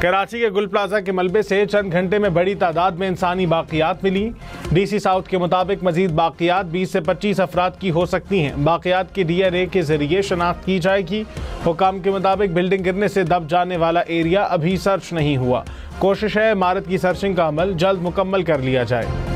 कराची के गुल प्लाजा के मलबे से चंद घंटे में बड़ी तादाद में इंसानी बाकियात मिली। डीसी साउथ के मुताबिक मजीद बाकियात 20 से 25 अफराद की हो सकती हैं। बाकियात की DNA के जरिए शनाख्त की जाएगी। हुकाम के मुताबिक बिल्डिंग गिरने से दब जाने वाला एरिया अभी सर्च नहीं हुआ। कोशिश है इमारत की सर्चिंग का अमल जल्द मुकम्मल कर लिया जाए।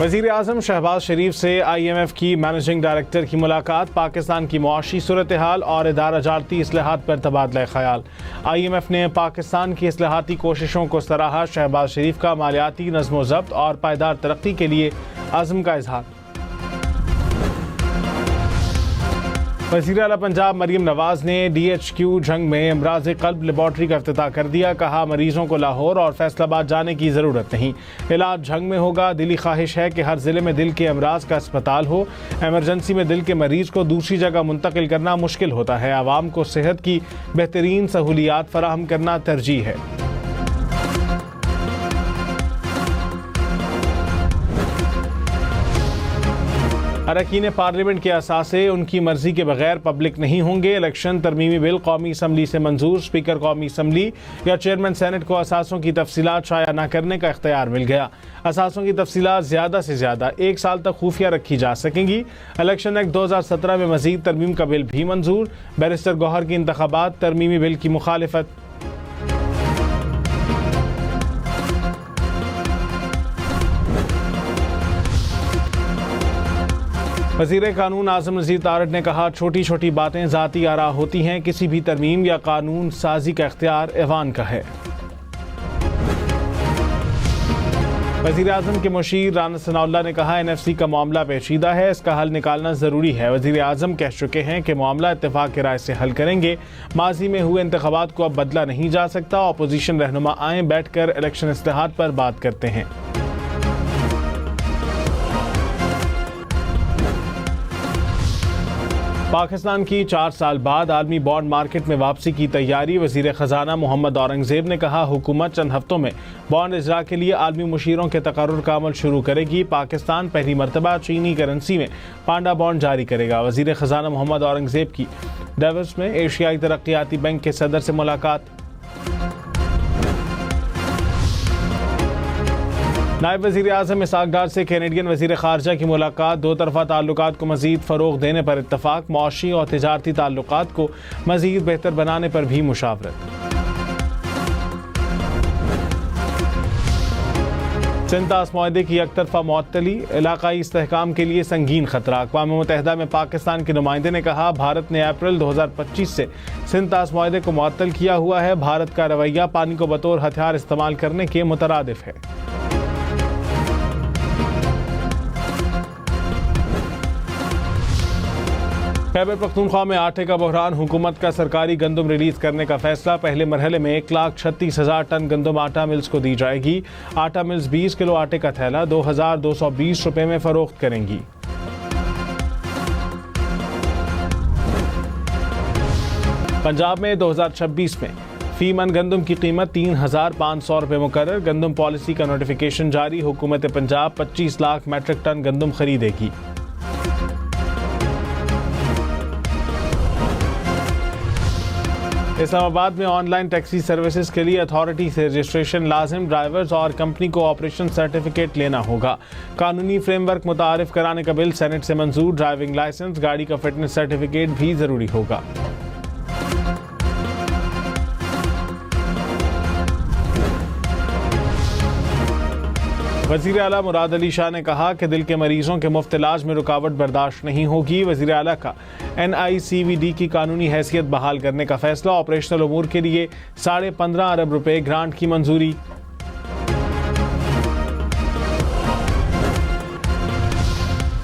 वज़ीर आज़म शहबाज शरीफ से IMF की मैनेजिंग डायरेक्टर की मुलाकात। पाकिस्तान की मुआशी सूरत हाल और इदारा जाती इस्लाहात पर तबादला ख्याल। IMF ने पाकिस्तान की इस्लाहाती कोशिशों को सराहा। शहबाज शरीफ का मालियाती नज़्म ज़ब्त और पायदार तरक्की के लिए अज़्म का इजहार। वज़ीर आला पंजाब मरीम नवाज ने DHQ जंग में अमराज़ क़ल्ब लेबॉर्ट्री का इफ्तिताह कर दिया। कहा मरीजों को लाहौर और फैसलाबाद जाने की ज़रूरत नहीं, इलाज जंग में होगा। दिली ख्वाहिश है कि हर ज़िले में दिल के अमराज का अस्पताल हो। एमरजेंसी में दिल के मरीज़ को दूसरी जगह मुंतकिल करना मुश्किल होता है। आवाम को सेहत की बेहतरीन सहूलियात फराहम करना तरजीह है। अरकान पार्लियामेंट के असासे उनकी मर्जी के बगैर पब्लिक नहीं होंगे। इलेक्शन तरमीमी बिल कौमी असम्बली से मंजूर। स्पीकर कौमी असम्बली या चेयरमैन सेनेट को असासों की तफसीलात शाया न करने का इख्तियार मिल गया। असासों की तफसीलात ज़्यादा से ज़्यादा 1 साल तक खुफिया रखी जा सकेंगी। इलेक्शन एक्ट 2017 में मजीद तरमीम का बिल भी मंजूर। बैरिस्टर गौहर की इंतखाबात तरमीमी बिल की मुखालिफत। वज़ीर कानून आज़म नज़ीर तारड़ ने कहा छोटी छोटी बातें ज़ाती आरा होती हैं, किसी भी तरमीम या कानून साजी का इख्तियार ऐवान का है। वज़ीर आज़म के मुशीर राना सनाउल्लाह ने कहा NFC का मामला पेचीदा है, इसका हल निकालना ज़रूरी है। वज़ीर आज़म कह चुके हैं कि मामला इत्तेफाक की राय से हल करेंगे। माजी में हुए इंतखाबात को अब बदला नहीं जा सकता। अपोजिशन रहनुमा आएँ, बैठ कर इलेक्शन इस्तेहाद पर बात करते हैं। पाकिस्तान की 4 साल बाद आलमी बॉन्ड मार्केट में वापसी की तैयारी। वज़ीर ख़जाना मोहम्मद औरंगज़ेब ने कहा हुकूमत चंद हफ्तों में बॉन्ड इजरा के लिए आलमी मुशीरों के तकर्रुर का अमल शुरू करेगी। पाकिस्तान पहली मरतबा चीनी करेंसी में पांडा बॉन्ड जारी करेगा। वज़ीर ख़जाना मोहम्मद औरंगज़ेब की डेवोस में एशियाई तरक्याती बैंक के सदर से मुलाकात। नायब वज़ीर आज़म इसहाक़ डार से कैनेडियन वज़ीर ख़ारजा की मुलाकात। 2 तरफ़ा ताल्लुकात को मज़ीद फ़रोग़ देने पर इत्तफ़ाक़। मुआशी और तिजारती ताल्लुकात को मज़ीद बेहतर बनाने पर भी मुशावरत। सिंध ताश मुआहदे की एकतरफ़ा मुअत्तली इलाक़ाई इस्तेहकाम के लिए संगीन ख़तरा। अक़वाम मुत्तहिदा में पाकिस्तान के नुमाइंदे ने कहा भारत ने अप्रैल 2025 से सिंध ताश मुआहदे को मुअत्तल किया हुआ है। भारत का रवैया पानी को बतौर हथियार इस्तेमाल करने के मुतरादिफ है। खैबर पख्तूनख्वा में आटे का बहरान। हुकूमत का सरकारी गंदम रिलीज करने का फैसला। पहले मरहले में 1,36,000 टन गंदम आटा मिल्स को दी जाएगी। आटा मिल्स 20 किलो आटे का थैला 2,220 रुपए में फरोख्त करेंगी। पंजाब में 2026 में फी मन गंदम की कीमत 3,500 रुपये मुकर्रर। गंदम पॉलिसी का नोटिफिकेशन जारी। हुकूमत पंजाब 25 लाख मैट्रिक टन गंदम खरीदेगी। इस्लामाबाद में ऑनलाइन टैक्सी सर्विसेज के लिए अथॉरिटी से रजिस्ट्रेशन लाजिम। ड्राइवर्स और कंपनी को ऑपरेशन सर्टिफिकेट लेना होगा। कानूनी फ्रेमवर्क मुतारिफ कराने का बिल सेनेट से मंजूर। ड्राइविंग लाइसेंस, गाड़ी का फिटनेस सर्टिफिकेट भी जरूरी होगा। वज़ीर आला मुराद अली शाह ने कहा कि दिल के मरीजों के मुफ्त इलाज में रुकावट बर्दाश्त नहीं होगी। वज़ीर आला का NICVD की कानूनी हैसियत बहाल करने का फैसला। ऑपरेशनल उमूर के लिए 15.5 अरब रुपए ग्रांट की मंजूरी।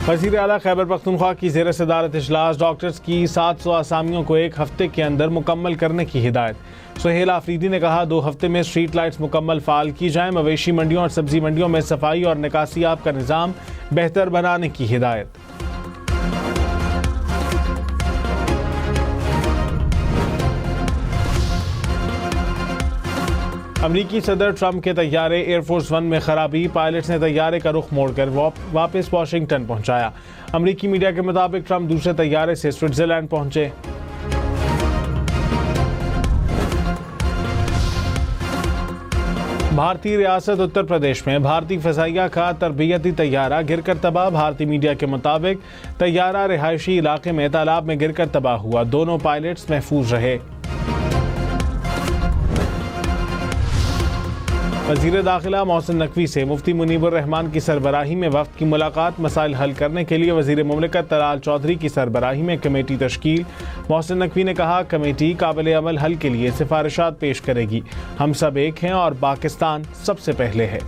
वज़ीर आला खैबर पख्तूनख्वा की ज़ेर सदारत इजलास। डॉक्टर्स की 700 असामियों को 1 हफ्ते के अंदर मुकम्मल करने की हिदायत। सुहेल आफरीदी ने कहा 2 हफ्ते में स्ट्रीट लाइट्स मुकम्मल फ़ाल की जाएं। मवेशी मंडियों और सब्जी मंडियों में सफाई और निकासियाब का निज़ाम बेहतर बनाने की हिदायत। अमरीकी सदर ट्रंप के तैयारे एयरफोर्स 1 में खराबी। पायलट्स ने तैयारे का रुख मोड़कर वापस वाशिंगटन पहुंचाया। अमरीकी मीडिया के मुताबिक ट्रंप दूसरे तैयारे से स्विट्जरलैंड पहुंचे। भारतीय रियासत उत्तर प्रदेश में भारतीय फ़ज़ाइया का तरबियती तैयारा गिरकर तबाह। भारतीय मीडिया के मुताबिक तैयारा रिहायशी इलाके में तालाब में गिरकर तबाह हुआ। दोनों पायलट्स महफूज रहे। वज़ीर दाखिला मोहसिन नकवी से मुफ्ती मुनीबुर रहमान की सरबराही में वफ़द की मुलाकात। मसाइल हल करने के लिए वज़ीर मुमलिकत तलाल चौधरी की सरबराही में कमेटी तश्कील। मोहसिन नकवी ने कहा, कमेटी काबिल अमल हल के लिए सिफारिशात पेश करेगी। हम सब एक हैं और पाकिस्तान सबसे पहले है।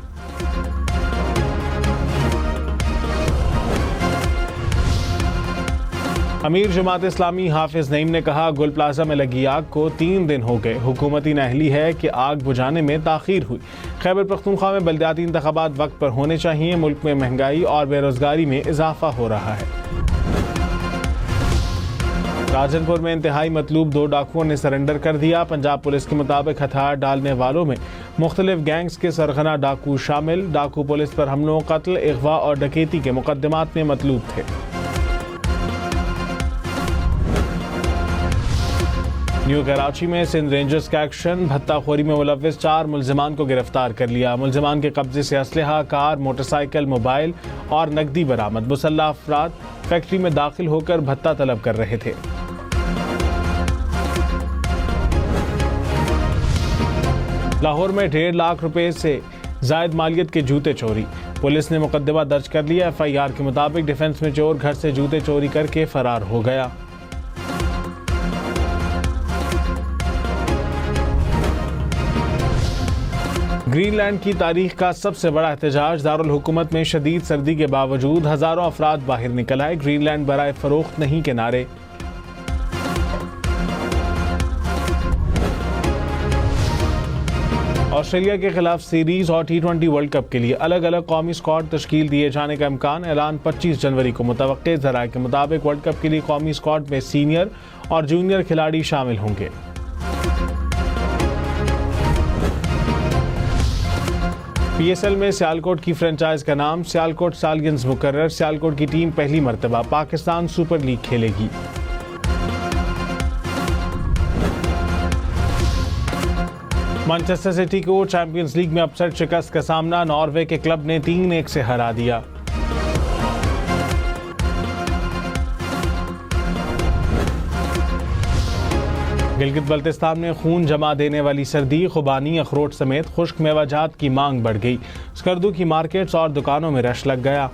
अमीर जमात इस्लामी हाफिज नईम ने कहा, गुल प्लाजा में लगी आग को 3 दिन हो गए। हुकूमती नाअहली है कि आग बुझाने में ताखीर हुई। खैबर पख्तूनख्वा में बल्दियाती इंतखाबात वक्त पर होने चाहिए। मुल्क में महंगाई और बेरोजगारी में इजाफा हो रहा है। राजनपुर में इंतहाई मतलूब 2 डाकुओं ने सरेंडर कर दिया। पंजाब पुलिस के मुताबिक हथियार डालने वालों में मुख्तलिफ गैंग्स के सरगना डाकू शामिल। डाकू पुलिस पर हमलों, कत्ल, अगवा और डकैती के मुकदमात में मतलूब थे। न्यू कराची में सिंध रेंजर्स का एक्शन। भत्ताखोरी में मुलव्विस 4 मुल्जिमान को गिरफ्तार कर लिया। मुल्जिमान के कब्जे से असलहा, कार, मोटरसाइकिल, मोबाइल और नकदी बरामद। मुसल्लह अफराद फैक्ट्री में दाखिल होकर भत्ता तलब कर रहे थे। लाहौर में 1.5 लाख रुपए से जायद मालियत के जूते चोरी। पुलिस ने मुकदमा दर्ज कर लिया। FIR के मुताबिक डिफेंस में चोर घर से जूते चोरी करके फरार हो गया। ग्रीनलैंड की तारीख का सबसे बड़ा एहतजाज। दारुल हुकूमत में शदीद सर्दी के बावजूद हजारों अफराद बाहर निकल आए। ग्रीनलैंड बराए फरोख्त नहीं के नारे। ऑस्ट्रेलिया के खिलाफ सीरीज और T20 वर्ल्ड कप के लिए अलग अलग कौमी स्क्वाड तश्कील दिए जाने का इम्कान। ऐलान 25 जनवरी को मुतवक्के। ज़राए के मुताबिक वर्ल्ड कप के लिए कौमी स्क्वाड में सीनियर और जूनियर खिलाड़ी शामिल होंगे। PSL में सियालकोट की फ्रेंचाइज का नाम सियालकोट स्टालियंस मुकर्रर। सियालकोट की टीम पहली मर्तबा पाकिस्तान सुपर लीग खेलेगी। मैनचेस्टर सिटी को चैंपियंस लीग में अपसेट शिकस्त का सामना। नॉर्वे के क्लब ने 3-1 से हरा दिया। गिलगित बल्तिस्तान में खून जमा देने वाली सर्दी, खुबानी, अखरोट समेत खुश्क मेवाजात की मांग बढ़ गई। स्कर्दू की मार्केट्स और दुकानों में रश लग गया।